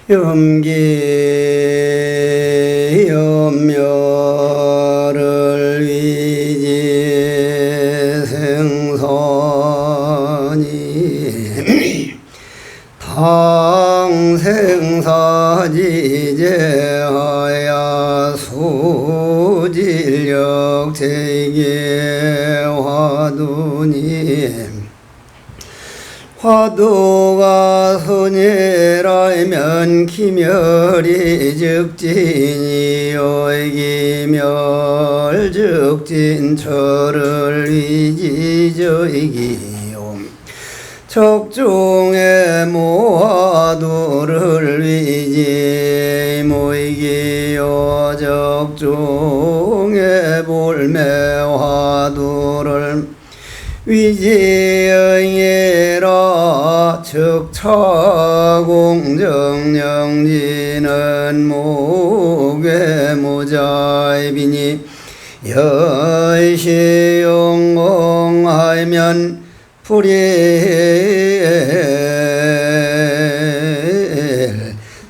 염기 염멸을 위지 생선이 당생사지제하야 수질력 제계 화두니 화두가 선이라면 기멸이 즉진이 여기멸 즉진처를 위지저이기요 적중의 모화두를 위지 모이기요 적중의 볼매화두를 위지영이라 즉차공정영지는 무괴무자이비니 여시용공하면 불일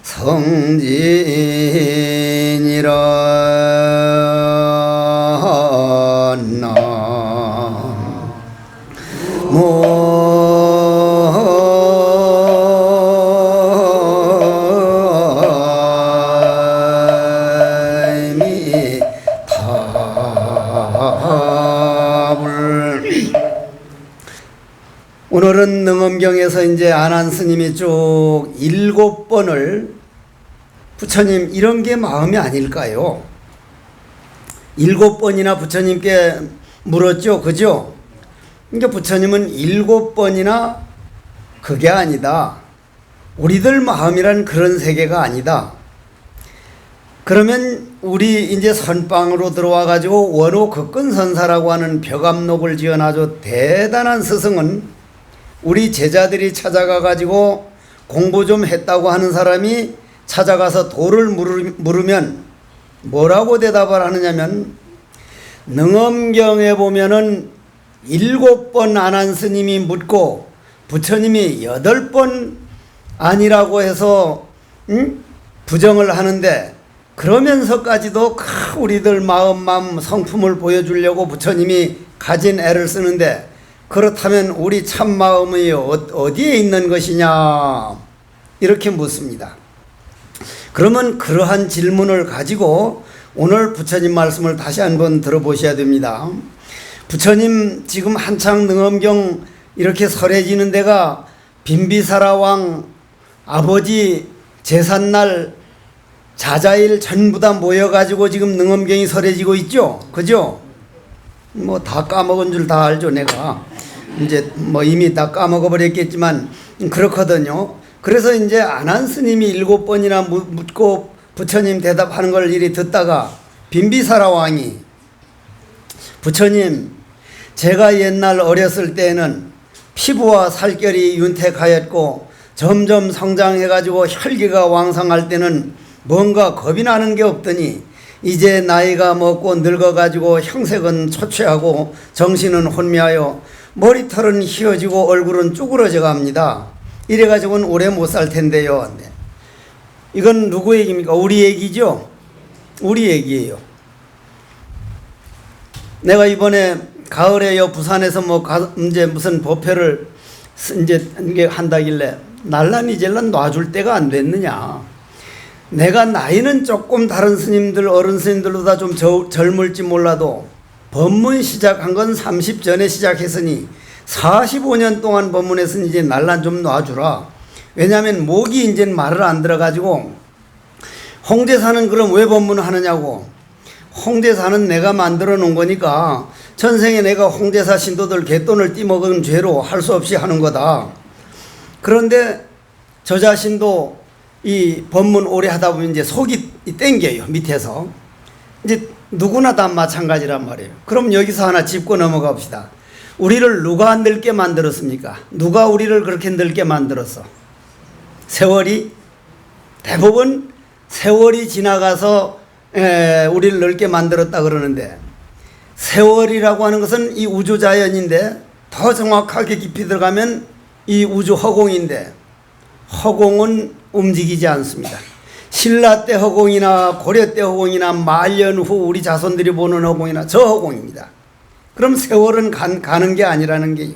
성진이라 오늘은 능엄경에서 이제 안한스님이 쭉 7번을 부처님 이런 게 마음이 아닐까요? 7번이나 부처님께 물었죠. 그죠? 그러니까 부처님은 7번이나 그게 아니다. 우리들 마음이란 그런 세계가 아니다. 그러면 우리 이제 선방으로 들어와 가지고 원호 극근선사라고 하는 벽암록을 지은 아주 대단한 스승은 우리 제자들이 찾아가 가지고 공부 좀 했다고 하는 사람이 찾아가서 도를 물으면 뭐라고 대답을 하느냐면 능엄경에 보면은 7번 안한스님이 묻고 부처님이 8번 아니라고 해서 부정을 하는데 그러면서까지도 우리들 마음 성품을 보여주려고 부처님이 가진 애를 쓰는데 그렇다면 우리 참마음이 어디에 있는 것이냐 이렇게 묻습니다. 그러면 그러한 질문을 가지고 오늘 부처님 말씀을 다시 한번 들어보셔야 됩니다. 부처님 지금 한창 능엄경 이렇게 설해지는 데가 빈비사라 왕 아버지 제삿날 자자일 전부 다 모여가지고 지금 능엄경이 설해지고 있죠. 그죠? 뭐 다 까먹은 줄 다 알죠. 내가 이제 뭐 이미 다 까먹어 버렸겠지만 그렇거든요. 그래서 이제 안한스님이 7번이나 묻고 부처님 대답하는 걸 이리 듣다가 빈비사라 왕이 부처님 제가 옛날 어렸을 때에는 피부와 살결이 윤택하였고 점점 성장해가지고 혈기가 왕성할 때는 뭔가 겁이 나는 게 없더니 이제 나이가 먹고 늙어가지고 형색은 초췌하고 정신은 혼미하여 머리털은 휘어지고 얼굴은 쭈그러져 갑니다. 이래가지고는 오래 못 살 텐데요. 이건 누구 얘기입니까? 우리 얘기죠? 우리 얘기예요. 내가 이번에 가을에요 부산에서 이제 무슨 법회를 이제 이게 한다길래 날라니 젤란 놔줄 때가 안 됐느냐. 내가 나이는 조금 다른 스님들 어른 스님들보다 좀 젊을지 몰라도 법문 시작한 건 30 전에 시작했으니 45년 동안 법문했으니 이제 날란 좀 놔주라. 왜냐하면 목이 이제 말을 안 들어가지고 홍대사는 그럼 왜 법문하느냐고. 홍대사는 내가 만들어 놓은 거니까 전생에 내가 홍대사 신도들 갯돈을 띠먹은 죄로 할 수 없이 하는 거다. 그런데 저 자신도 이 법문 오래 하다 보면 이제 속이 땡겨요. 밑에서. 이제 누구나 다 마찬가지란 말이에요. 그럼 여기서 하나 짚고 넘어가 봅시다. 우리를 누가 늙게 만들었습니까? 누가 우리를 그렇게 늙게 만들었어? 세월이? 대부분 세월이 지나가서 우리를 늙게 만들었다 그러는데 세월이라고 하는 것은 이 우주자연인데 더 정확하게 깊이 들어가면 이 우주 허공인데 허공은 움직이지 않습니다. 신라 때 허공이나 고려 때 허공이나 말년 후 우리 자손들이 보는 허공이나 저 허공입니다. 그럼 세월은 가는 게 아니라는 게요.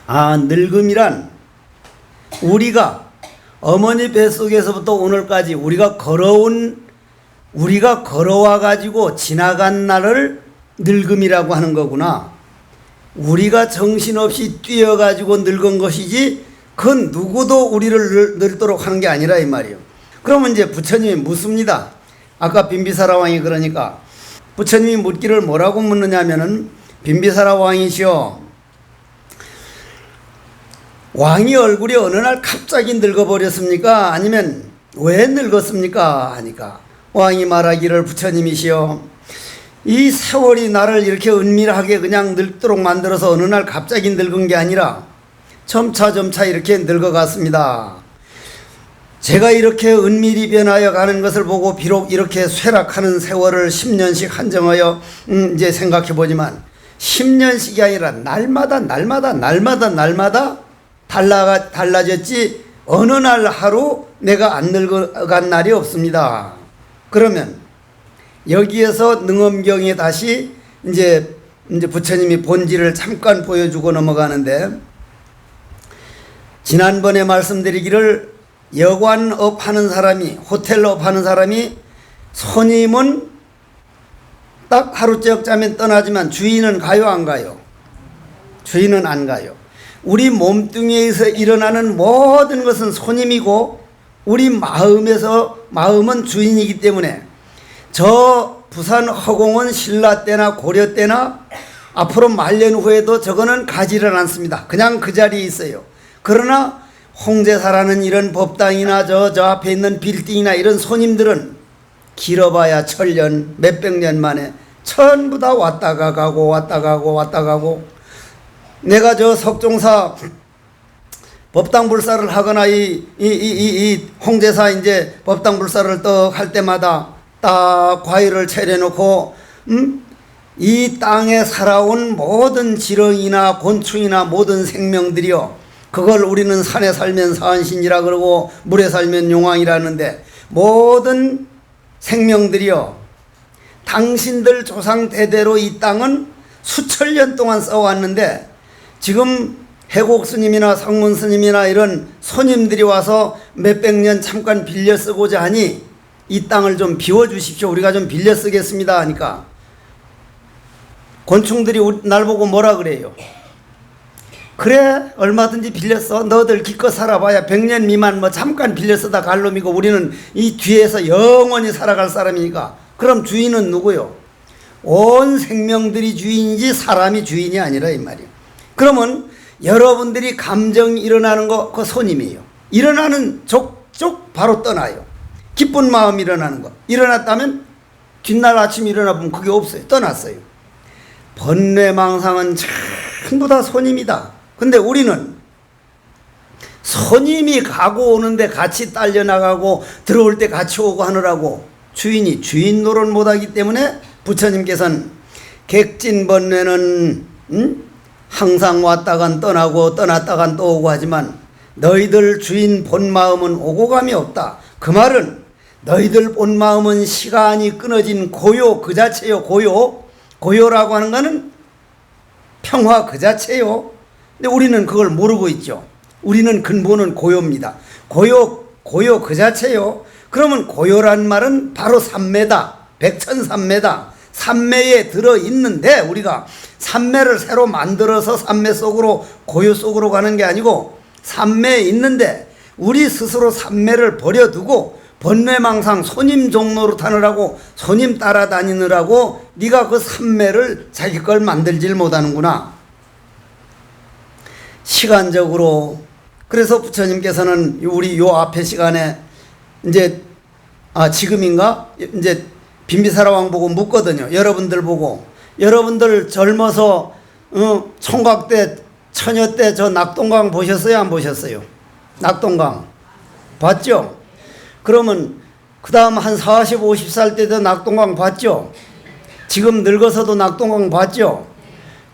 늙음이란 우리가 어머니 뱃속에서부터 오늘까지 우리가 걸어와 가지고 지나간 날을 늙음이라고 하는 거구나. 우리가 정신없이 뛰어 가지고 늙은 것이지 그 누구도 우리를 늙도록 하는 게 아니라 이 말이에요. 그러면 이제 부처님이 묻습니다. 아까 빈비사라 왕이 그러니까 부처님이 묻기를 뭐라고 묻느냐면은 빈비사라 왕이시여, 왕이 얼굴이 어느 날 갑자기 늙어버렸습니까? 아니면 왜 늙었습니까? 하니까 왕이 말하기를 부처님이시여, 이 세월이 나를 이렇게 은밀하게 그냥 늙도록 만들어서 어느 날 갑자기 늙은 게 아니라 점차 이렇게 늙어갔습니다. 제가 이렇게 은밀히 변하여 가는 것을 보고 비록 이렇게 쇠락하는 세월을 10년씩 한정하여 이제 생각해 보지만 10년씩이 아니라 날마다 달라졌지 어느 날 하루 내가 안 늙어간 날이 없습니다. 그러면 여기에서 능엄경에 다시 이제 부처님이 본질을 잠깐 보여주고 넘어가는데, 지난번에 말씀드리기를 여관업 하는 사람이, 호텔업 하는 사람이 손님은 딱 하루째 자면 떠나지만 주인은 가요 안 가요? 주인은 안 가요. 우리 몸뚱이에서 일어나는 모든 것은 손님이고 우리 마음은 주인이기 때문에 저 부산 허공은 신라 때나 고려 때나 앞으로 말년 후에도 저거는 가지를 않습니다. 그냥 그 자리에 있어요. 그러나 홍제사라는 이런 법당이나 저 앞에 있는 빌딩이나 이런 손님들은 길어봐야 천년 몇백 년 만에 전부 다 왔다가 가고 내가 저 석종사 법당 불사를 하거나 이 홍제사 이제 법당 불사를 떡 할 때마다 딱 과일을 차려놓고 이 땅에 살아온 모든 지렁이나 곤충이나 모든 생명들이요, 그걸 우리는 산에 살면 사한신이라 그러고 물에 살면 용왕이라는데, 모든 생명들이요 당신들 조상 대대로 이 땅은 수천 년 동안 써왔는데 지금 해곡 스님이나 상문 스님이나 이런 손님들이 와서 몇백 년 잠깐 빌려 쓰고자 하니 이 땅을 좀 비워주십시오, 우리가 좀 빌려 쓰겠습니다 하니까 곤충들이 날 보고 뭐라 그래요? 그래, 얼마든지 빌렸어. 너들 기껏 살아봐야 100년 미만 뭐 잠깐 빌려 쓰다 갈 놈이고 우리는 이 뒤에서 영원히 살아갈 사람이니까. 그럼 주인은 누구요? 온 생명들이 주인이지 사람이 주인이 아니라 이 말이에요. 그러면 여러분들이 감정이 일어나는 거 그 손님이에요. 일어나는 족족 바로 떠나요. 기쁜 마음 일어나는 거 일어났다면 뒷날 아침 일어나 보면 그게 없어요. 떠났어요. 번뇌망상은 전부 다 손님이다. 근데 우리는 손님이 가고 오는데 같이 딸려나가고 들어올 때 같이 오고 하느라고 주인이 주인 노릇 못하기 때문에 부처님께서는 객진번뇌는 항상 왔다간 떠나고 떠났다간 또 오고 하지만 너희들 주인 본 마음은 오고 감이 없다. 그 말은 너희들 본 마음은 시간이 끊어진 고요 그 자체요. 고요라고 하는 거는 평화 그 자체요. 근데 우리는 그걸 모르고 있죠. 우리는 근본은 고요입니다. 고요 그 자체요. 그러면 고요란 말은 바로 삼매다. 백천삼매다. 삼매에 들어있는데 우리가 삼매를 새로 만들어서 삼매 속으로 고요 속으로 가는 게 아니고 삼매에 있는데 우리 스스로 삼매를 버려두고 번뇌망상 손님 종로로 타느라고 손님 따라다니느라고 네가 그 삼매를 자기 걸 만들질 못하는구나. 시간적으로. 그래서 부처님께서는 우리 요 앞에 시간에 이제 지금인가 이제 빈비사라 왕 보고 묻거든요. 여러분들 보고, 여러분들 젊어서 총각 때 처녀 때 저 낙동강 보셨어요? 안 보셨어요? 낙동강 봤죠? 그러면 그 다음 한 40, 50살 때도 낙동강 봤죠? 지금 늙어서도 낙동강 봤죠?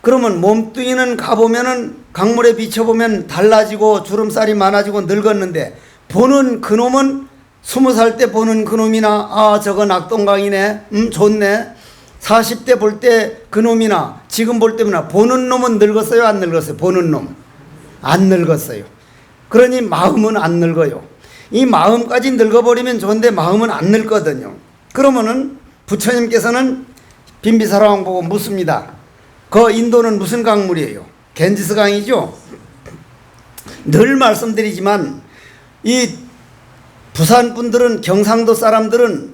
그러면 몸뚱이는 가보면은 강물에 비춰보면 달라지고 주름살이 많아지고 늙었는데 보는 그놈은 20살 때 보는 그놈이나 아 저거 낙동강이네 좋네 40대 볼 때 그놈이나 지금 볼 때나 보는 놈은 늙었어요 안 늙었어요? 보는 놈 안 늙었어요. 그러니 마음은 안 늙어요. 이 마음까지 늙어버리면 좋은데 마음은 안 늙거든요. 그러면은 부처님께서는 빈비사라왕 보고 묻습니다. 그 인도는 무슨 강물이에요? 겐지스 강이죠. 늘 말씀드리지만 이 부산 분들은 경상도 사람들은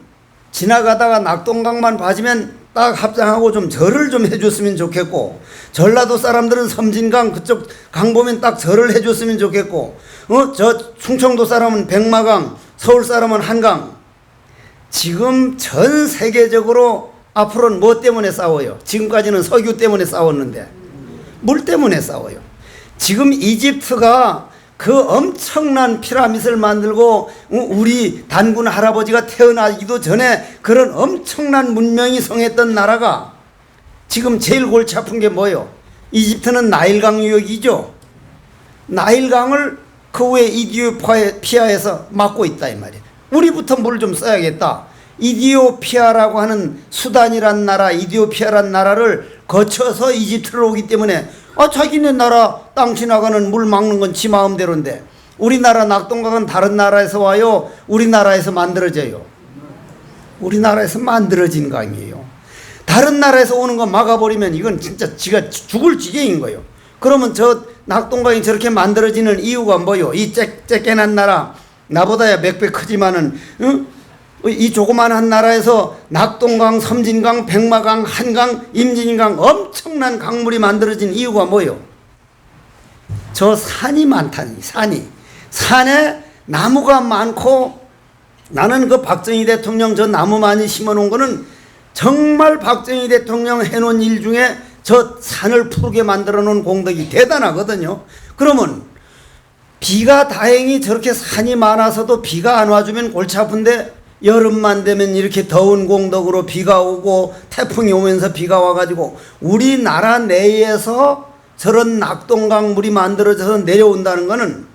지나가다가 낙동강만 봐지면 딱 합장하고 좀 절을 좀 해줬으면 좋겠고 전라도 사람들은 섬진강 그쪽 강 보면 딱 절을 해줬으면 좋겠고 저 충청도 사람은 백마강 서울 사람은 한강. 지금 전 세계적으로 앞으로는 뭐 때문에 싸워요? 지금까지는 석유 때문에 싸웠는데 물 때문에 싸워요. 지금 이집트가 그 엄청난 피라밋을 만들고 우리 단군 할아버지가 태어나기도 전에 그런 엄청난 문명이 성했던 나라가 지금 제일 골치 아픈 게 뭐예요? 이집트는 나일강 유역이죠. 나일강을 그 외 이디오피아에서 막고 있다 이 말이에요. 우리부터 물 좀 써야겠다. 이디오피아라고 하는 수단이란 나라, 이디오피아란 나라를 거쳐서 이집트로 오기 때문에 자기네 나라 땅 지나가는 물 막는 건 지 마음대로인데 우리나라 낙동강은 다른 나라에서 와요? 우리나라에서 만들어져요? 우리나라에서 만들어진 강이에요. 다른 나라에서 오는 거 막아버리면 이건 진짜 지가 죽을 지경인 거예요. 그러면 저 낙동강이 저렇게 만들어지는 이유가 뭐요? 이 쬐깨난 나라 나보다야 몇 배 크지만은 이 조그만한 나라에서 낙동강, 섬진강, 백마강, 한강, 임진강 엄청난 강물이 만들어진 이유가 뭐예요? 저 산이 많다니. 산에 나무가 많고 나는 그 박정희 대통령 저 나무 많이 심어놓은 거는 정말 박정희 대통령 해놓은 일 중에 저 산을 푸르게 만들어 놓은 공덕이 대단하거든요. 그러면 비가 다행히 저렇게 산이 많아서도 비가 안 와주면 골치 아픈데 여름만 되면 이렇게 더운 공덕으로 비가 오고 태풍이 오면서 비가 와가지고 우리나라 내에서 저런 낙동강 물이 만들어져서 내려온다는 것은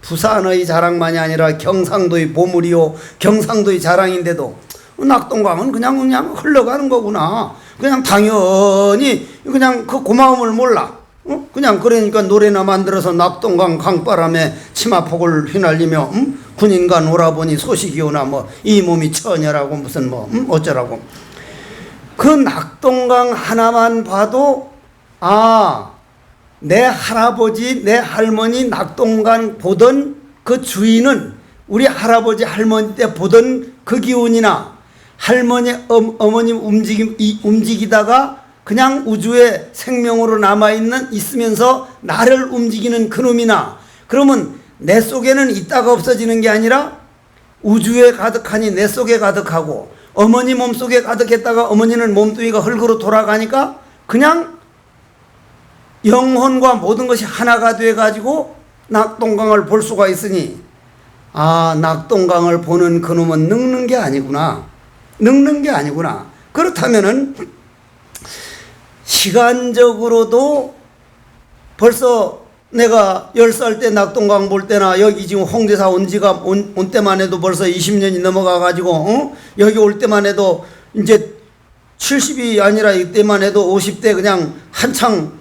부산의 자랑만이 아니라 경상도의 보물이요 경상도의 자랑인데도 낙동강은 그냥 흘러가는 거구나. 그냥 당연히 그냥 그 고마움을 몰라. 그냥 그러니까 노래나 만들어서 낙동강 강바람에 치마폭을 휘날리며 군인과 놀아보니 소식이 오나 뭐 이 몸이 처녀라고 무슨 뭐 어쩌라고. 그 낙동강 하나만 봐도 내 할아버지 내 할머니 낙동강 보던 그 주인은 우리 할아버지 할머니 때 보던 그 기운이나 할머니 어머님 움직이다가 그냥 우주에 생명으로 있으면서 나를 움직이는 그놈이나 그러면 내 속에는 있다가 없어지는 게 아니라 우주에 가득하니 내 속에 가득하고 어머니 몸속에 가득했다가 어머니는 몸뚱이가 흙으로 돌아가니까 그냥 영혼과 모든 것이 하나가 돼가지고 낙동강을 볼 수가 있으니 낙동강을 보는 그놈은 늙는 게 아니구나. 그렇다면은 시간적으로도 벌써 내가 10살 때 낙동강 볼 때나 여기 지금 홍대사 온 때만 해도 벌써 20년이 넘어가 가지고 여기 올 때만 해도 이제 70이 아니라 이때만 해도 50대 그냥 한창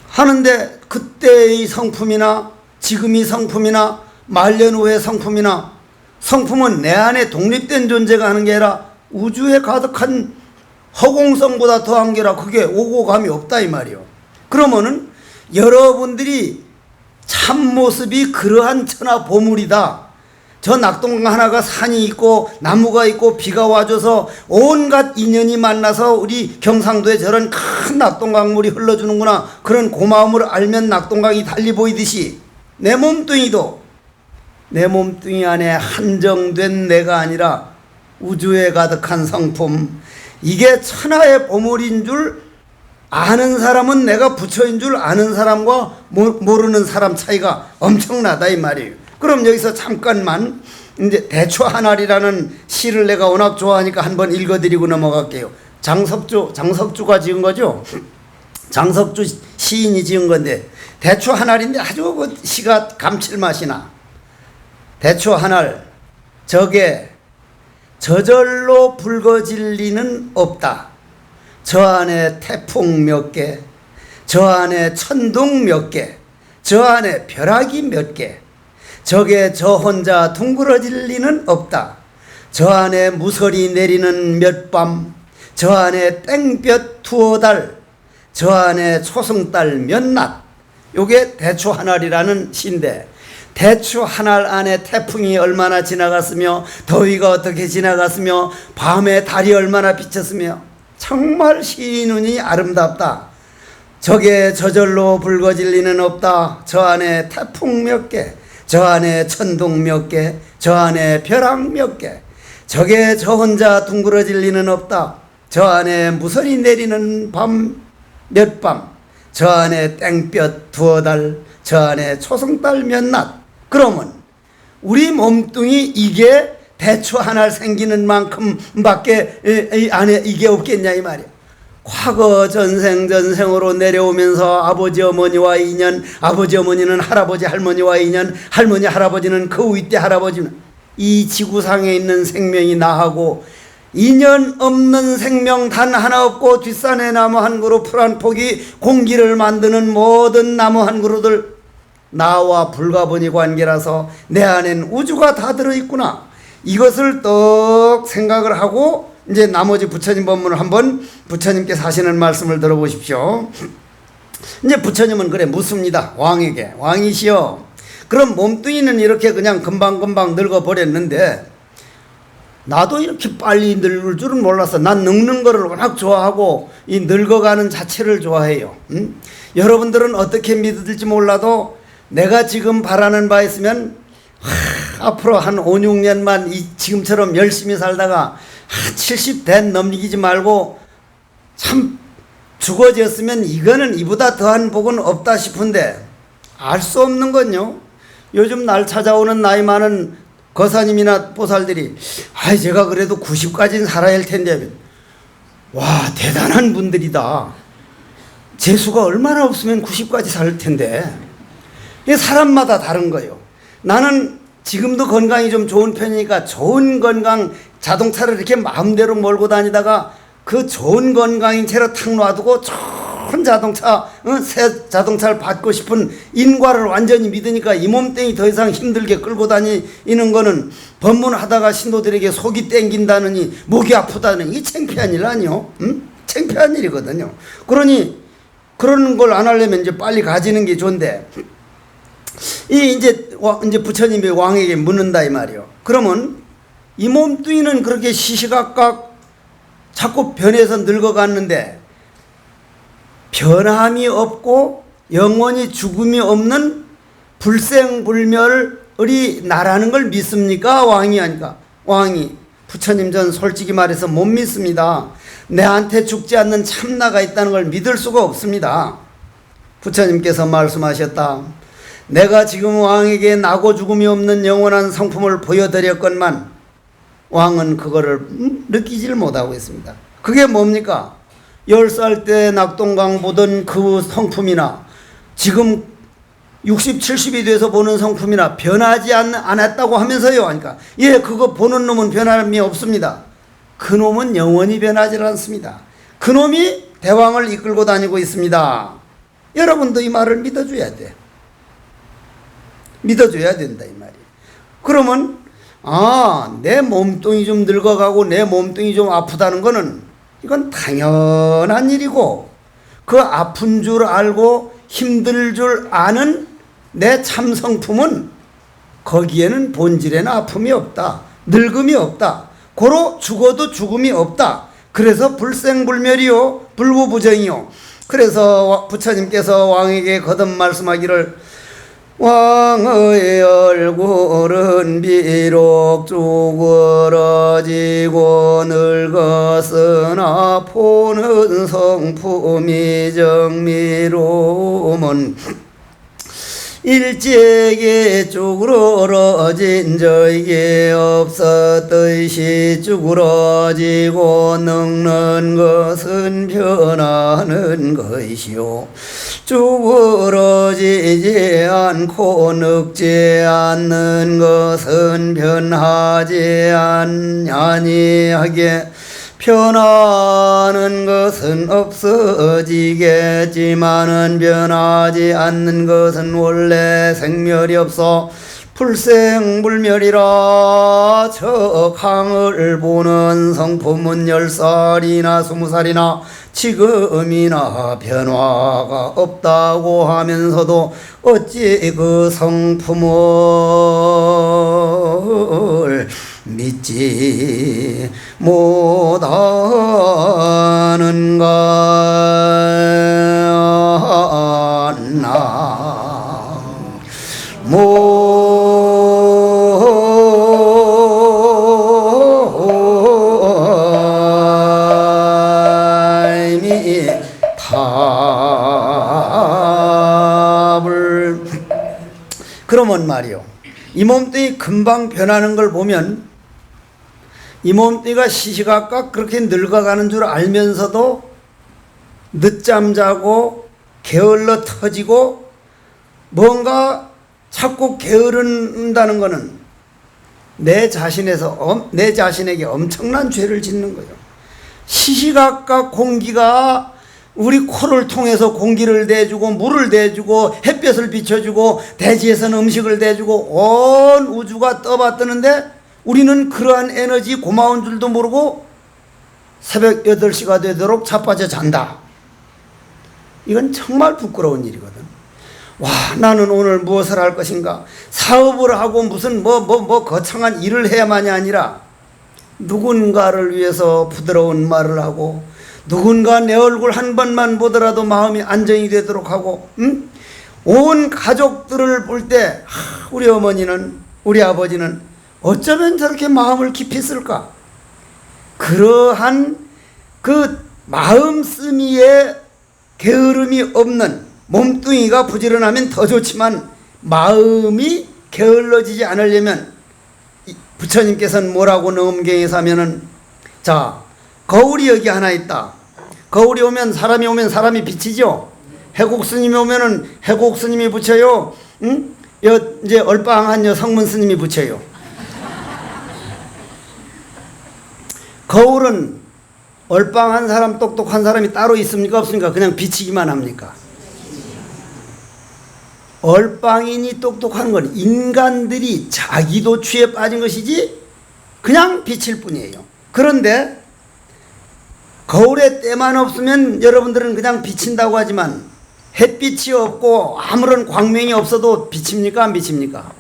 하는데 그때의 성품이나 지금의 성품이나 말년 후의 성품은 내 안에 독립된 존재가 하는 게 아니라 우주에 가득한 허공성보다 더한 게라 그게 오고 감이 없다 이 말이요. 그러면은 여러분들이 참모습이 그러한 천하 보물이다. 저 낙동강 하나가 산이 있고 나무가 있고 비가 와줘서 온갖 인연이 만나서 우리 경상도에 저런 큰 낙동강물이 흘러주는구나. 그런 고마움을 알면 낙동강이 달리 보이듯이 내 몸뚱이 안에 한정된 내가 아니라 우주에 가득한 성품, 이게 천하의 보물인 줄 아는 사람은 내가 부처인 줄 아는 사람과 모르는 사람 차이가 엄청나다 이 말이에요. 그럼 여기서 잠깐만 이제 대추하나리라는 시를 내가 워낙 좋아하니까 한번 읽어드리고 넘어갈게요. 장석주가 지은 거죠. 장석주 시인이 지은 건데 대추 한 알인데 아주 그 시가 감칠맛이 나. 대추 한 알, 저게 저절로 붉어질 리는 없다. 저 안에 태풍 몇 개, 저 안에 천둥 몇 개, 저 안에 벼락이 몇 개, 저게 저 혼자 둥그러질 리는 없다. 저 안에 무설이 내리는 몇 밤, 저 안에 땡볕 두어 달, 저 안에 초승달 몇 낮. 요게 대추 한 알이라는 시인데, 대추 한 알 안에 태풍이 얼마나 지나갔으며 더위가 어떻게 지나갔으며 밤에 달이 얼마나 비쳤으며 정말 시인의 눈이 아름답다. 저게 저절로 붉어질 리는 없다. 저 안에 태풍 몇 개, 저 안에 천둥 몇 개, 저 안에 벼락 몇 개, 저게 저 혼자 둥그러질 리는 없다. 저 안에 무설이 내리는 밤 몇 밤, 저 안에 땡볕 두어 달, 저 안에 초승달 몇 낮. 그러면 우리 몸뚱이 이게 대추 한 알 생기는 만큼밖에 이 안에 이게 없겠냐 이 말이야. 과거 전생으로 내려오면서 아버지 어머니와 인연, 아버지 어머니는 할아버지 할머니와 인연, 할머니 할아버지는 그 윗대 할아버지는, 이 지구상에 있는 생명이 나하고 인연 없는 생명 단 하나 없고, 뒷산에 나무 한 그루 풀 한 포기 공기를 만드는 모든 나무 한 그루들 나와 불가분의 관계라서 내 안엔 우주가 다 들어있구나. 이것을 떡 생각을 하고 이제 나머지 부처님 법문을 한번 부처님께서 하시는 말씀을 들어보십시오. 이제 부처님은 그래 묻습니다. 왕에게. 왕이시여, 그럼 몸뚱이는 이렇게 그냥 금방금방 늙어버렸는데 나도 이렇게 빨리 늙을 줄은 몰랐어. 난 늙는 거를 워낙 좋아하고 이 늙어가는 자체를 좋아해요. 여러분들은 어떻게 믿을지 몰라도 내가 지금 바라는 바 있으면 앞으로 한 5, 6년만 지금처럼 열심히 살다가 70 된 넘기지 말고 참 죽어졌으면 이거는 이보다 더한 복은 없다 싶은데 알 수 없는 건요. 요즘 날 찾아오는 나이 많은 거사님이나 보살들이 제가 그래도 90까지는 살아야 할 텐데, 와 대단한 분들이다. 재수가 얼마나 없으면 90까지 살 텐데. 이게 사람마다 다른 거예요. 나는 지금도 건강이 좀 좋은 편이니까 좋은 건강, 자동차를 이렇게 마음대로 몰고 다니다가 그 좋은 건강인 채로 탁 놔두고 좋은 자동차, 새 자동차를 받고 싶은 인과를 완전히 믿으니까 이 몸뚱이 더 이상 힘들게 끌고 다니는 거는 법문하다가 신도들에게 속이 땡긴다느니 목이 아프다느니 이 창피한 일 아니요? 창피한 일이거든요. 그러니 그런 걸 안 하려면 이제 빨리 가지는 게 좋은데, 이제 부처님이 왕에게 묻는다 이 말이요. 그러면 이 몸뚱이는 그렇게 시시각각 자꾸 변해서 늙어갔는데 변함이 없고 영원히 죽음이 없는 불생불멸이 나라는 걸 믿습니까? 왕이 하니까 왕이, 부처님 전 솔직히 말해서 못 믿습니다. 내한테 죽지 않는 참나가 있다는 걸 믿을 수가 없습니다. 부처님께서 말씀하셨다. 내가 지금 왕에게 나고 죽음이 없는 영원한 성품을 보여드렸건만 왕은 그거를 느끼지를 못하고 있습니다. 그게 뭡니까? 10살 때 낙동강 보던 그 성품이나 지금 60, 70이 돼서 보는 성품이나 변하지 않았다고 하면서요. 하니까 그거 보는 놈은 변함이 없습니다. 그 놈은 영원히 변하지 않습니다. 그 놈이 대왕을 이끌고 다니고 있습니다. 여러분도 이 말을 믿어줘야 돼. 믿어줘야 된다 이 말이에요. 그러면 내 몸뚱이 좀 늙어가고 내 몸뚱이 좀 아프다는 거는 이건 당연한 일이고, 그 아픈 줄 알고 힘들 줄 아는 내 참성품은 거기에는 본질에는 아픔이 없다. 늙음이 없다. 고로 죽어도 죽음이 없다. 그래서 불생불멸이요 불구부정이요. 그래서 부처님께서 왕에게 거듭 말씀하기를, 왕의 얼굴은 비록 쭈그러지고 늙었으나 보는 성품이 정미로면 일제게 쭈그러진 저에게 없었듯이 쭈그러지고 늙는 것은 변하는 것이요 쭈그러지지 않고 늙지 않는 것은 변하지 아니하게 변하는 것은 없어지겠지만은 변하지 않는 것은 원래 생멸이 없어 불생불멸이라. 저 강을 보는 성품은 10살이나 20살이나 지금이나 변화가 없다고 하면서도 어찌 그 성품을 믿지 못하는가. 답을. 그러면 말이요, 이 몸뚱이 금방 변하는 걸 보면 이 몸뚱이가 시시각각 그렇게 늙어가는 줄 알면서도 늦잠 자고 게을러 터지고 뭔가 자꾸 게으른다는 것은 내 자신에게 엄청난 죄를 짓는 거예요. 시시각각 공기가 우리 코를 통해서 공기를 대주고 물을 대주고 햇볕을 비춰주고 대지에서는 음식을 대주고 온 우주가 떠받드는데 우리는 그러한 에너지 고마운 줄도 모르고 새벽 8시가 되도록 자빠져 잔다. 이건 정말 부끄러운 일이거든. 와, 나는 오늘 무엇을 할 것인가? 사업을 하고 무슨 거창한 일을 해야만이 아니라 누군가를 위해서 부드러운 말을 하고 누군가 내 얼굴 한 번만 보더라도 마음이 안정이 되도록 하고 온 가족들을 볼 때 우리 어머니는 우리 아버지는 어쩌면 저렇게 마음을 깊이 쓸까? 그러한 그 마음쓰미에 게으름이 없는 몸뚱이가 부지런하면 더 좋지만 마음이 게을러지지 않으려면 부처님께서는 뭐라고 능엄경에서 하면은, 자, 거울이 여기 하나 있다. 거울이 오면 사람이 비치죠. 해곡 스님이 오면은 해곡 스님이 붙여요. 이제 얼빵한 성문 스님이 붙여요. 거울은 얼빵한 사람, 똑똑한 사람이 따로 있습니까? 없습니까? 그냥 비치기만 합니까? 얼빵이니 똑똑한 건 인간들이 자기 도취에 빠진 것이지 그냥 비칠 뿐이에요. 그런데 거울에 때만 없으면 여러분들은 그냥 비친다고 하지만 햇빛이 없고 아무런 광명이 없어도 비칩니까? 안 비칩니까?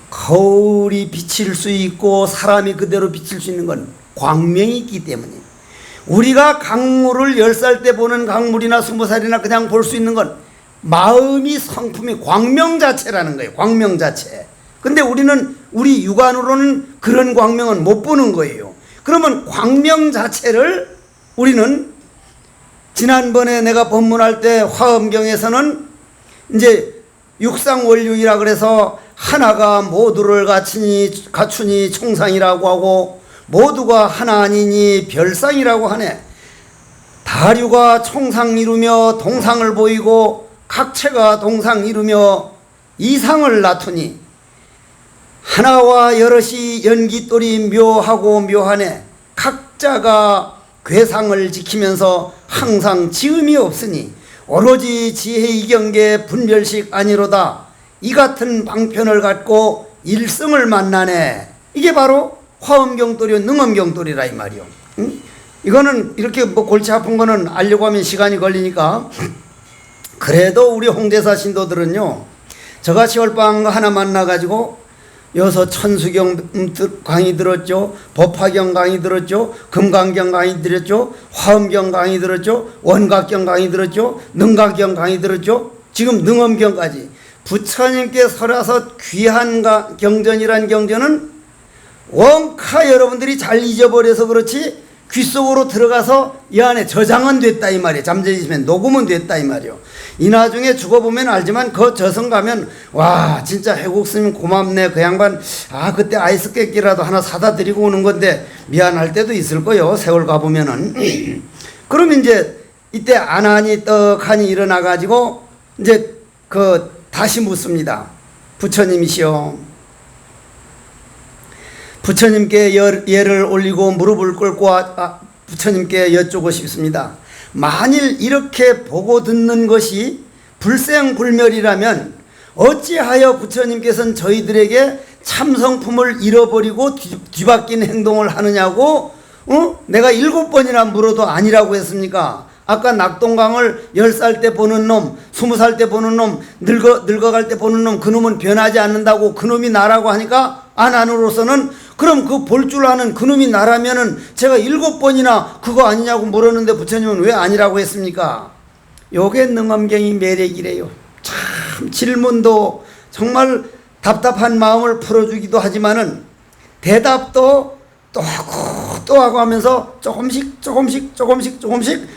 거울이 비칠 수 있고 사람이 그대로 비칠 수 있는 건 광명이 있기 때문이에요. 우리가 강물을 10살 때 보는 강물이나 20살이나 그냥 볼 수 있는 건 마음이 성품이 광명 자체라는 거예요. 광명 자체. 근데 우리는 우리 육안으로는 그런 광명은 못 보는 거예요. 그러면 광명 자체를 우리는 지난번에 내가 법문할 때 화엄경에서는 이제 육상원륜이라 그래서 하나가 모두를 갖추니 총상이라고 하고 모두가 하나 아니니 별상이라고 하네. 다류가 총상 이루며 동상을 보이고 각체가 동상 이루며 이상을 나투니 하나와 여럿이 연기돌이 묘하고 묘하네. 각자가 괴상을 지키면서 항상 지음이 없으니 오로지 지혜이경계 분별식 아니로다. 이 같은 방편을 갖고 일성을 만나네. 이게 바로 화엄경돌이요 능엄경돌이라 이 말이요. 이거는 이렇게 골치 아픈 거는 알려고 하면 시간이 걸리니까 그래도 우리 홍대사 신도들은요, 저같이 얼빵 하나 만나가지고 여기서 천수경 강의 들었죠, 법화경 강의 들었죠, 금강경 강의 들었죠, 화엄경 강의 들었죠, 원각경 강의 들었죠, 능각경 강의 들었죠, 지금 능엄경까지 부처님께 설아서 귀한 경전이란 경전은 원카 여러분들이 잘 잊어버려서 그렇지 귀 속으로 들어가서 이 안에 저장은 됐다 이 말이에요. 잠재있으면 녹음은 됐다 이 말이에요. 이 나중에 죽어보면 알지만 그 저승 가면 와 진짜 해국 스님 고맙네. 그 양반 그때 아이스 깨끼라도 하나 사다 드리고 오는 건데 미안할 때도 있을 거요. 세월 가보면은. 그럼 이제 이때 안하니 떡하니 일어나가지고 이제 다시 묻습니다. 부처님이시여, 부처님께 예를 올리고 무릎을 꿇고 부처님께 여쭈고 싶습니다. 만일 이렇게 보고 듣는 것이 불생불멸이라면 어찌하여 부처님께서는 저희들에게 참성품을 잃어버리고 뒤바뀐 행동을 하느냐고 내가 7번이나 물어도 아니라고 했습니까? 아까 낙동강을 10살 때 보는 놈, 20살 때 보는 놈, 늙어갈 때 보는 놈, 그 놈은 변하지 않는다고 그놈이 나라고 하니까 안으로서는 그럼 그 볼 줄 아는 그놈이 나라면은 제가 7번이나 그거 아니냐고 물었는데 부처님은 왜 아니라고 했습니까? 요게 능엄경이 매력이래요. 참 질문도 정말 답답한 마음을 풀어주기도 하지만은 대답도 또 하고 하면서 조금씩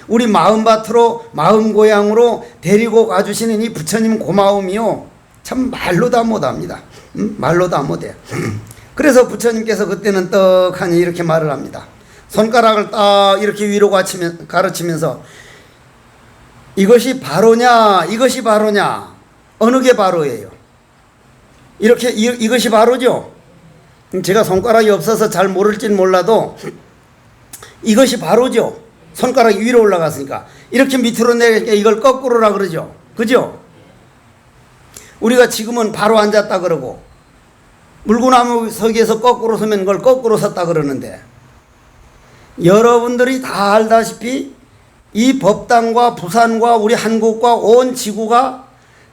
우리 마음밭으로 마음 고향으로 데리고 가주시는 이 부처님 고마움이요 참 말로 다 못합니다. 말로 다 못해. 그래서 부처님께서 그때는 떡하니 이렇게 말을 합니다. 손가락을 딱 이렇게 위로 가르치면서 이것이 바로냐 이것이 바로냐 어느 게 바로예요? 이렇게 이것이 바로죠. 제가 손가락이 없어서 잘 모를진 몰라도 이것이 바로죠. 손가락이 위로 올라갔으니까. 이렇게 밑으로 내리니까 이걸 거꾸로라 그러죠. 그죠? 우리가 지금은 바로 앉았다 그러고 물구나무 서기에서 거꾸로 서면 그걸 거꾸로 섰다 그러는데 여러분들이 다 알다시피 이 법당과 부산과 우리 한국과 온 지구가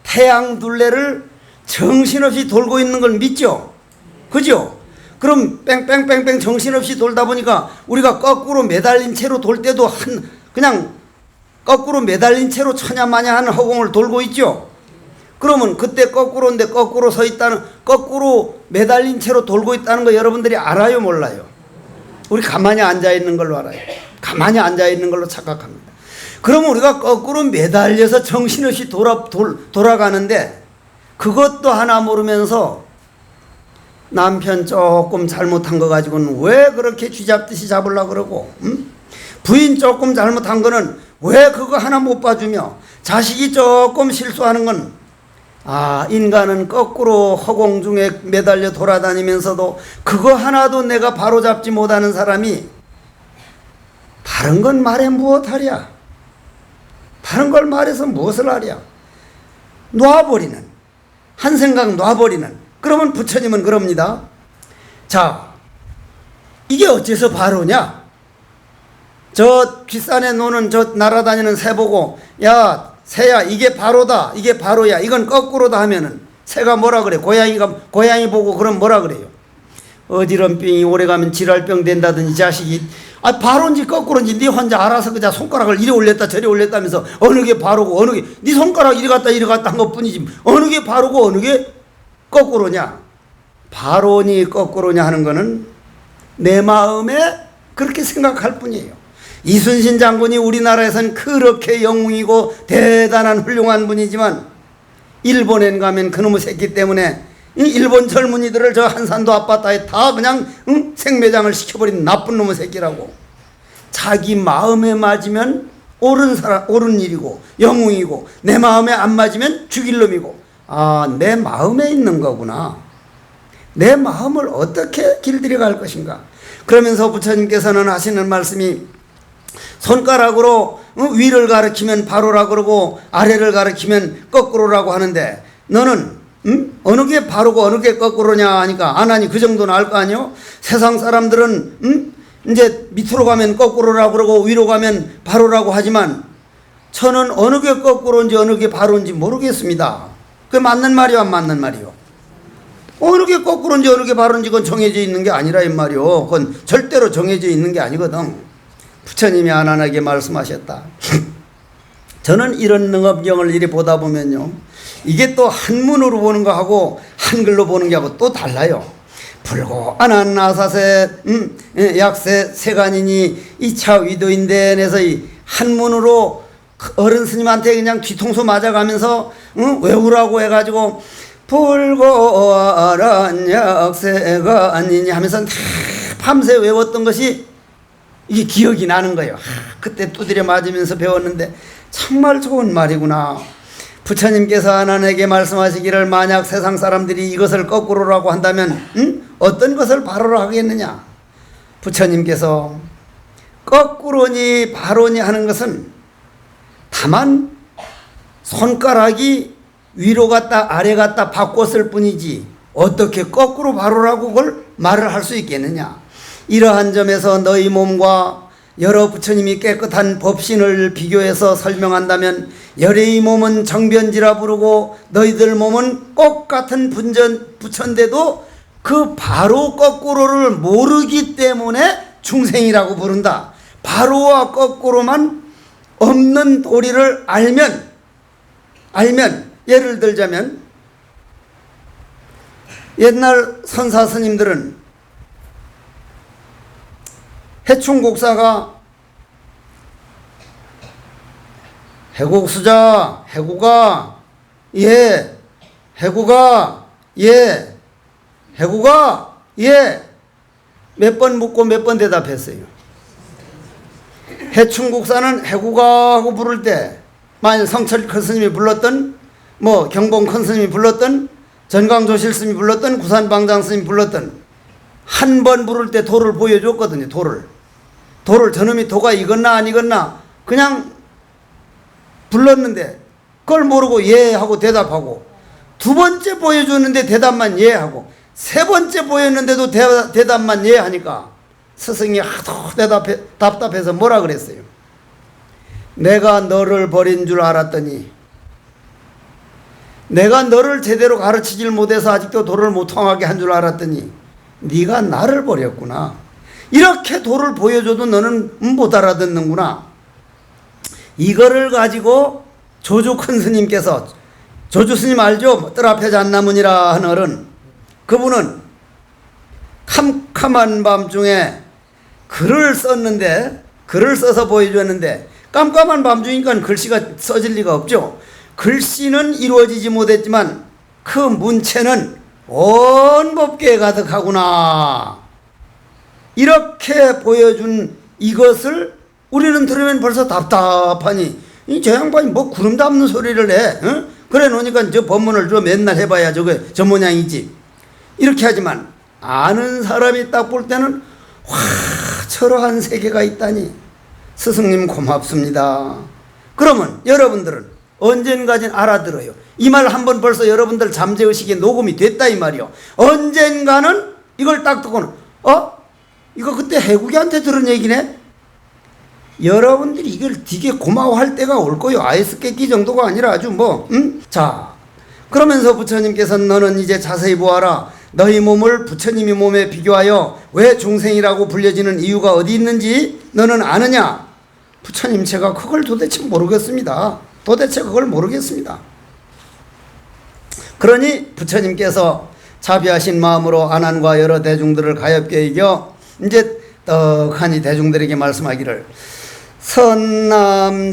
태양 둘레를 정신없이 돌고 있는 걸 믿죠? 그죠? 그럼 뺑뺑뺑뺑 정신없이 돌다 보니까 우리가 거꾸로 매달린 채로 돌 때도 그냥 거꾸로 매달린 채로 천야마냐한 허공을 돌고 있죠. 그러면 그때 거꾸로인데 거꾸로 서 있다는, 거꾸로 매달린 채로 돌고 있다는 거 여러분들이 알아요 몰라요? 우리 가만히 앉아 있는 걸로 알아요. 가만히 앉아 있는 걸로 착각합니다. 그러면 우리가 거꾸로 매달려서 정신없이 돌아가는데 그것도 하나 모르면서 남편 조금 잘못한 거 가지고는 왜 그렇게 쥐잡듯이 잡으려고 그러고, 부인 조금 잘못한 거는 왜 그거 하나 못 봐주며, 자식이 조금 실수하는 건 인간은 거꾸로 허공 중에 매달려 돌아다니면서도 그거 하나도 내가 바로잡지 못하는 사람이 바른 건 말해 무엇하랴? 바른 걸 말해서 무엇을 하랴? 놔버리는, 한 생각 놔버리는. 그러면 부처님은 그럽니다. 자, 이게 어째서 바로냐? 저 뒷산에 노는 저 날아다니는 새 보고, 야 새야 이게 바로다, 이게 바로야, 이건 거꾸로다 하면은 새가 뭐라 그래? 고양이 보고 그럼 뭐라 그래요? 어지럼병이 오래가면 질환병 된다든지, 자식이 바로인지 거꾸로인지 네 혼자 알아서 그냥 손가락을 이리 올렸다 저리 올렸다면서 어느 게 바로고 어느 게, 네 손가락 이리 갔다 한 것뿐이지 어느 게 바로고 어느 게 거꾸로냐? 바로니 거꾸로냐 하는 거는 내 마음에 그렇게 생각할 뿐이에요. 이순신 장군이 우리나라에선 그렇게 영웅이고 대단한 훌륭한 분이지만 일본에 가면 그놈의 새끼 때문에 이 일본 젊은이들을 저 한산도 앞바다에 다 그냥 생매장을 시켜버린 나쁜 놈의 새끼라고. 자기 마음에 맞으면 옳은 일이고 영웅이고, 내 마음에 안 맞으면 죽일 놈이고. 내 마음에 있는 거구나. 내 마음을 어떻게 길들여 갈 것인가. 그러면서 부처님께서는 하시는 말씀이, 손가락으로 위를 가리키면 바로라 그러고 아래를 가리키면 거꾸로라고 하는데 너는 어느 게 바로고 어느 게 거꾸로냐 하니까 안 하니 그 정도는 알 거 아니요? 세상 사람들은 이제 밑으로 가면 거꾸로라고 그러고 위로 가면 바로라고 하지만 저는 어느 게 거꾸로인지 어느 게 바로인지 모르겠습니다. 그게 맞는 말이요 안 맞는 말이요? 어느 게 거꾸로인지 어느 게 바로인지 그건 정해져 있는 게 아니라 이 말이요. 그건 절대로 정해져 있는 게 아니거든. 부처님이 안안하게 말씀하셨다. 저는 이런 능엄경을 이리 보다 보면요, 이게 또 한문으로 보는 거하고 한글로 보는 게하고 또 달라요. 불고 안한 아사세 약세 세간이니 2차 위도인데 내서 이 한문으로 어른 스님한테 그냥 뒤통수 맞아가면서 외우라고 해가지고 불고 안한 약세가 아니니 하면서 밤새 외웠던 것이 이게 기억이 나는 거예요. 그때 두드려 맞으면서 배웠는데 정말 좋은 말이구나. 부처님께서 아난에게 말씀하시기를 만약 세상 사람들이 이것을 거꾸로라고 한다면 어떤 것을 바로로 하겠느냐. 부처님께서 거꾸로니 바로니 하는 것은 다만 손가락이 위로 갔다 아래 갔다 바꿨을 뿐이지 어떻게 거꾸로 바로라고 그걸 말을 할 수 있겠느냐. 이러한 점에서 너희 몸과 여러 부처님이 깨끗한 법신을 비교해서 설명한다면 여래의 몸은 정변지라 부르고 너희들 몸은 똑같은 부처인데도 그 바로 거꾸로를 모르기 때문에 중생이라고 부른다. 바로와 거꾸로만 없는 도리를 알면 예를 들자면 옛날 선사 스님들은 해충곡사가 해곡수자 해구가 예 해구가 예 해구가 예 몇 번 묻고 몇 번 대답했어요. 해충곡사는 해구가 하고 부를 때 만약 성철 큰 스님이 불렀던 뭐 경봉 큰 스님이 불렀던 전광조실 스님이 불렀던 구산방장 스님이 불렀던 한 번 부를 때 도를 보여줬거든요. 도를 저놈이 도가 익었나 안 익었나 그냥 불렀는데 그걸 모르고 예 하고 대답하고 두 번째 보여주는데 대답만 예 하고 세 번째 보였는데도 대답만 예 하니까 스승이 하도 답답해서 뭐라 그랬어요. 내가 너를 버린 줄 알았더니 내가 너를 제대로 가르치질 못해서 아직도 도를 못 통하게 한 줄 알았더니 네가 나를 버렸구나. 이렇게 도를 보여줘도 너는 못 알아듣는구나. 이거를 가지고 조주 큰 스님께서 조주 스님 알죠? 뜰 앞에 잣나무니라 하는 어른 그분은 캄캄한 밤중에 글을 썼는데 글을 써서 보여줬는데 깜깜한 밤중이니까 글씨가 써질 리가 없죠. 글씨는 이루어지지 못했지만 그 문체는 온 법계에 가득하구나. 이렇게 보여준 이것을 우리는 들으면 벌써 답답하니 저 양반이 뭐 구름 담는 소리를 해. 어? 그래 놓으니까 저 법문을 저 맨날 해봐야 저 모양이지. 이렇게 하지만 아는 사람이 딱 볼 때는 와 저러한 세계가 있다니 스승님 고맙습니다. 그러면 여러분들은 언젠가는 알아들어요. 이 말 한번 벌써 여러분들 잠재의식에 녹음이 됐다 이 말이요. 언젠가는 이걸 딱 듣고는 이거 그때 해국이한테 들은 얘기네. 여러분들이 이걸 되게 고마워할 때가 올 거요. 아이스 깨끼 정도가 아니라 아주 뭐 자 그러면서 부처님께서는 너는 이제 자세히 보아라. 너희 몸을 부처님이 몸에 비교하여 왜 중생이라고 불려지는 이유가 어디 있는지 너는 아느냐. 부처님 제가 그걸 도대체 모르겠습니다. 그러니 부처님께서 자비하신 마음으로 아난과 여러 대중들을 가엾게 이겨 이제 떡하니 대중들에게 말씀하기를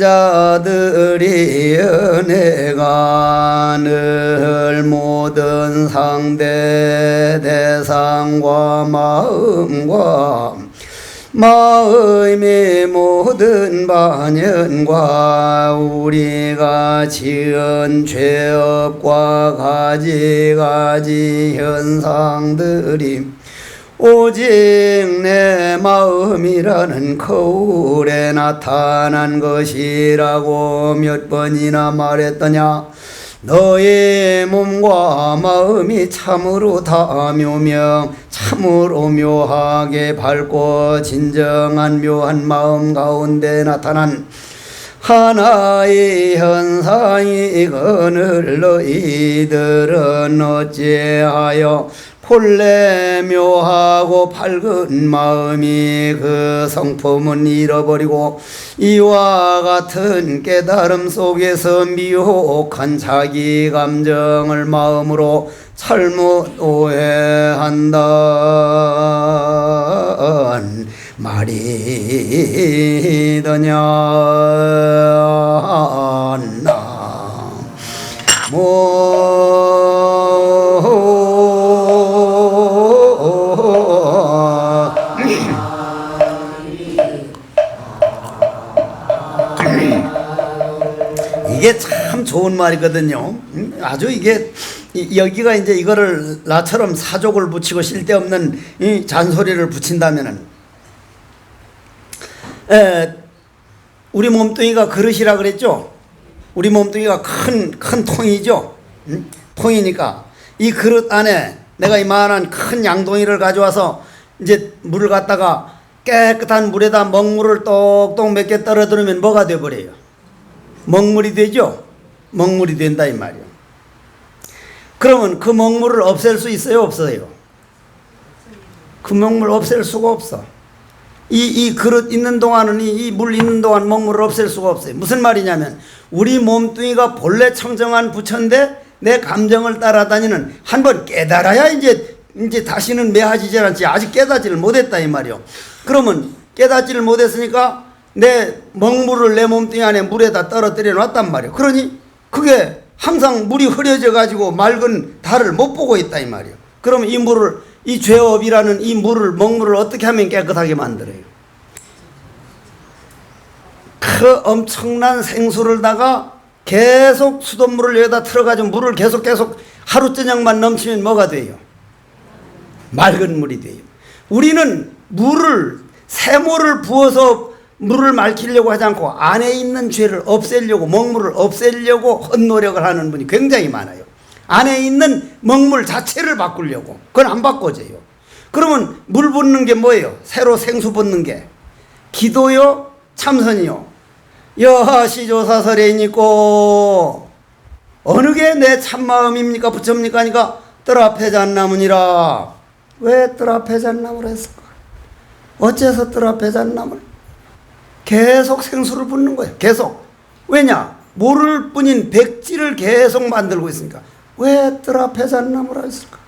선남자들이 은혜가 늘 모든 상대 대상과 마음의 모든 반연과 우리가 지은 죄업과 가지가지 현상들이 오직 내 마음이라는 거울에 나타난 것이라고 몇 번이나 말했더냐. 너의 몸과 마음이 참으로 다 참으로 묘하게 밝고 진정한 묘한 마음 가운데 나타난 하나의 현상이거늘 너희들은 어찌하여 본래 묘하고 밝은 마음이 그 성품은 잃어버리고 이와 같은 깨달음 속에서 미혹한 자기 감정을 마음으로 잘못 오해한단 말이더냐 이게 참 좋은 말이거든요. 아주 이게 여기가 이제 이거를 나처럼 사족을 붙이고 쓸데없는 이 잔소리를 붙인다면은 우리 몸뚱이가 그릇이라 그랬죠. 우리 몸뚱이가 큰 통이죠. 통이니까 이 그릇 안에 내가 이만한 큰 양동이를 가져와서 이제 물을 갖다가 깨끗한 물에다 먹물을 똑똑 몇 개 떨어뜨리면 뭐가 돼버려요? 먹물이 되죠. 먹물이 된다 이 말이에요. 그러면 그 먹물을 없앨 수 있어요? 없어요? 그 먹물 없앨 수가 없어. 이 그릇 있는 동안은 이 물 있는 동안 먹물을 없앨 수가 없어요. 무슨 말이냐면 우리 몸뚱이가 본래 청정한 부처인데 내 감정을 따라다니는 한번 깨달아야 이제 다시는 매하지질 않지. 아직 깨닫지를 못했다 이 말이요. 그러면 깨닫지를 못했으니까 내 먹물을 내 몸뚱이 안에 물에다 떨어뜨려 놨단 말이에요. 그러니 그게 항상 물이 흐려져 가지고 맑은 달을 못 보고 있다 이 말이에요. 그러면 이 물을 이 죄업이라는 이 물을 먹물을 어떻게 하면 깨끗하게 만들어요? 그 엄청난 생수를 다가 계속 수돗물을 여기다 틀어가지고 물을 계속 하루 저녁만 넘치면 뭐가 돼요? 맑은 물이 돼요. 우리는 새물을 부어서 물을 맑히려고 하지 않고 안에 있는 죄를 없애려고 먹물을 없애려고 헛노력을 하는 분이 굉장히 많아요. 안에 있는 먹물 자체를 바꾸려고. 그건 안 바꿔져요. 그러면 물 붓는 게 뭐예요? 새로 생수 붓는 게 기도요? 참선이요? 여하시조사설에 있고 어느 게 내 참마음입니까? 부처입니까? 하니까 뜰 앞에 잣나무니라. 왜 뜰 앞에 잣나무라 했을까? 어째서 뜰 앞에 잣나무를? 계속 생수를 붓는 거예요. 계속. 왜냐? 모를 뿐인 백지를 계속 만들고 있으니까. 왜 뜰 앞에 잣나무라 했을까?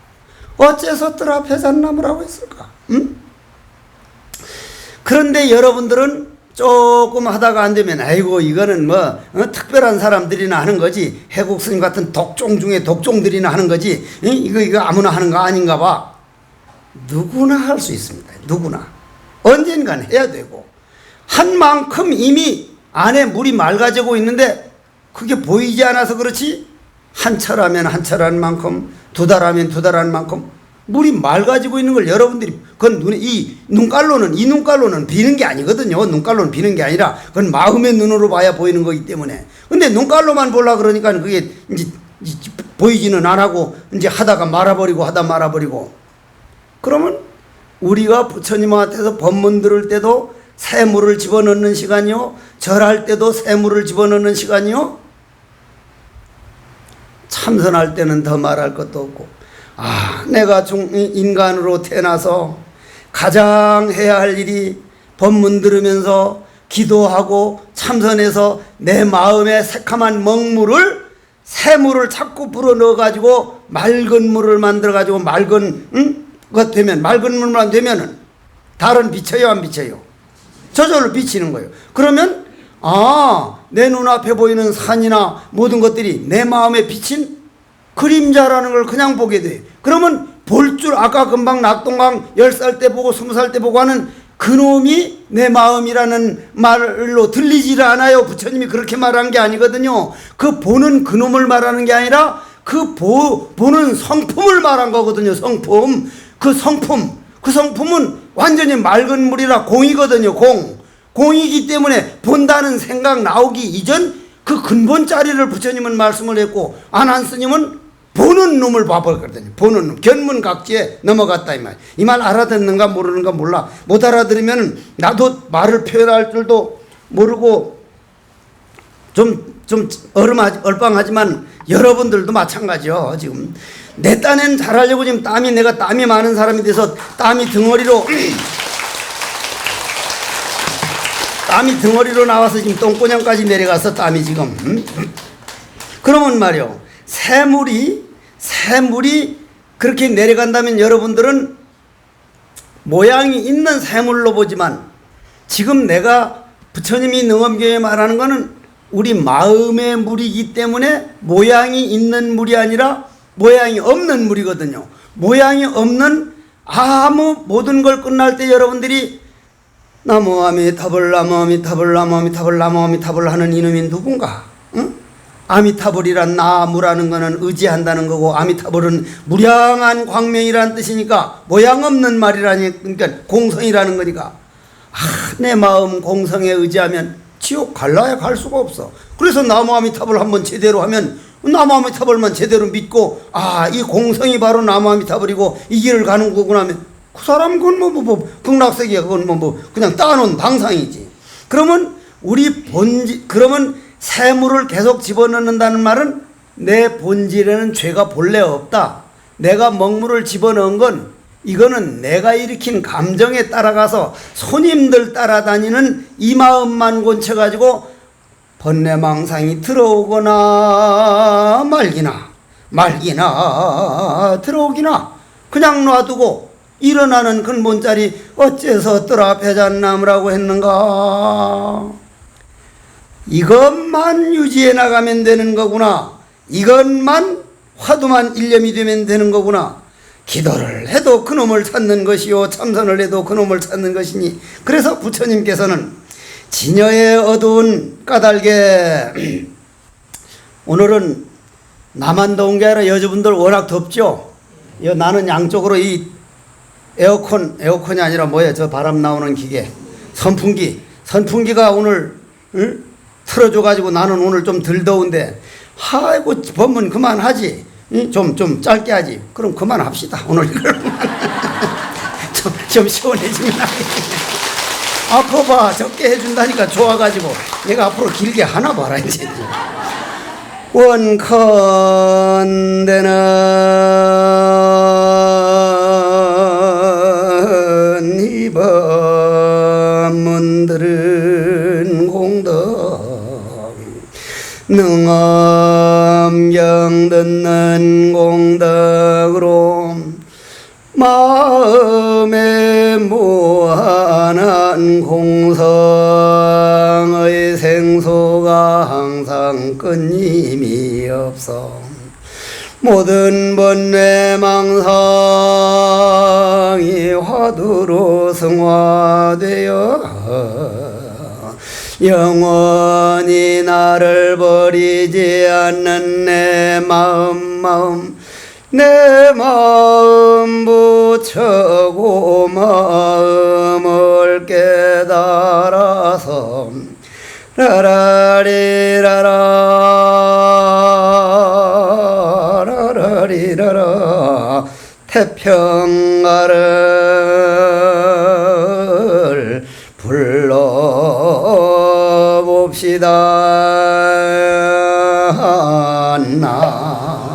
어째서 뜰 앞에 잣나무라고 했을까? 그런데 여러분들은 조금 하다가 안 되면 아이고 이거는 특별한 사람들이나 하는 거지, 해국 스님 같은 독종 중에 독종들이나 하는 거지, 이거 아무나 하는 거 아닌가 봐. 누구나 할 수 있습니다. 누구나 언젠간 해야 되고, 한 만큼 이미 안에 물이 맑아지고 있는데 그게 보이지 않아서 그렇지, 한 철하면 한 철한 만큼, 두 달하면 두 달한 만큼 물이 맑아지고 있는 걸 여러분들이, 그건 이 눈깔로는 비는 게 아니거든요. 눈깔로는 비는 게 아니라 그건 마음의 눈으로 봐야 보이는 거기 때문에. 근데 눈깔로만 보려 그러니까 그게 이제 보이지는 안 하고 이제 하다가 말아버리고 하다 말아버리고. 그러면 우리가 부처님한테서 법문 들을 때도 새물을 집어넣는 시간이요, 절할 때도 새물을 집어넣는 시간이요, 참선할 때는 더 말할 것도 없고, 내가 인간으로 태어나서 가장 해야 할 일이 법문 들으면서 기도하고 참선해서 내 마음에 새카만 먹물을, 새물을 자꾸 불어넣어 가지고 맑은 물을 만들어 가지고 맑은 것 되면, 맑은 물만 되면은 달은 비쳐요 안 비쳐요? 저절로 비치는 거예요. 그러면 내 눈앞에 보이는 산이나 모든 것들이 내 마음에 비친 그림자라는 걸 그냥 보게 돼요. 그러면 볼 줄, 아까 금방 낙동강 10살 때 보고 20살 때 보고 하는 그놈이 내 마음이라는 말로 들리지를 않아요. 부처님이 그렇게 말한 게 아니거든요. 그 보는 그놈을 말하는 게 아니라 그 보는 성품을 말한 거거든요. 성품. 그 성품은 완전히 맑은 물이라 공이거든요. 공이기 때문에 본다는 생각 나오기 이전 그 근본 자리를 부처님은 말씀을 했고, 안한 스님은 보는 놈을 봐버렸거든요. 보는 놈. 견문각지에 넘어갔다 이 말. 이 말 알아듣는가 모르는가 몰라. 못 알아들으면 나도 말을 표현할 줄도 모르고 좀 얼빵하지만 여러분들도 마찬가지요. 지금 내 딴엔 잘하려고 지금 내가 땀이 많은 사람이 돼서 땀이 덩어리로 나와서 지금 똥꼬냥까지 내려가서 땀이 지금. 그러면 말이요, 새물이 그렇게 내려간다면 여러분들은 모양이 있는 새물로 보지만, 지금 내가 부처님이 능엄교에 말하는 거는 우리 마음의 물이기 때문에 모양이 있는 물이 아니라 모양이 없는 물이거든요. 모양이 없는 아무 모든 걸 끝날 때 여러분들이 나무 아미타불 나무 아미타불 나무 아미타불 나무 아미타불 하는 이놈이 누군가? 응? 아미타불이란 나무라는 거는 의지한다는 거고, 아미타불은 무량한 광명이라는 뜻이니까 모양 없는 말이라니, 그러니까 공성이라는 거니까, 내 마음 공성에 의지하면 지옥 갈라야 갈 수가 없어. 그래서 나무 아미타불 한번 제대로 하면, 나무 아미타불만 제대로 믿고, 이 공성이 바로 나무 아미타불이고 이 길을 가는 거구나 하면, 그 사람 그건 극락세계야. 그건 그냥 따놓은 방상이지. 그러면 그러면 새물을 계속 집어넣는다는 말은 내 본질에는 죄가 본래 없다. 내가 먹물을 집어넣은 건 이거는 내가 일으킨 감정에 따라가서 손님들 따라다니는 이 마음만 곤쳐가지고 번뇌망상이 들어오거나 말기나 들어오기나 그냥 놔두고 일어나는 근본자리 어째서 뜰 배잣나무라고 했는가. 이것만 유지해 나가면 되는 거구나. 이것만 화두만 일념이 되면 되는 거구나. 기도를 해도 그놈을 찾는 것이요, 참선을 해도 그놈을 찾는 것이니. 그래서 부처님께서는 진여의 어두운 까닭에 오늘은 나만 더운 게 아니라 여자분들 워낙 덥죠. 나는 양쪽으로 이 에어컨이 아니라 저 바람 나오는 기계, 선풍기가 오늘 틀어줘가지고 나는 오늘 좀 덜 더운데, 아이고 법문 그만하지, 좀 짧게 하지. 그럼 그만합시다. 오늘 이걸 좀 시원해지면 그거 봐, 적게 해준다니까 좋아가지고 내가 앞으로 길게 하나 봐라 이제. 원컨대는 이 법문들은 공덕, 능엄경 듣는 공덕으로 마음에 무한한 공성의 생소가 항상 끊임이 없어 모든 번뇌 망상이 화두로 승화되어 영원히 나를 버리지 않는 내 마음 내 마음 붙여고 마음을 깨달아서 라라리라라 태평가를 불러봅시다. 나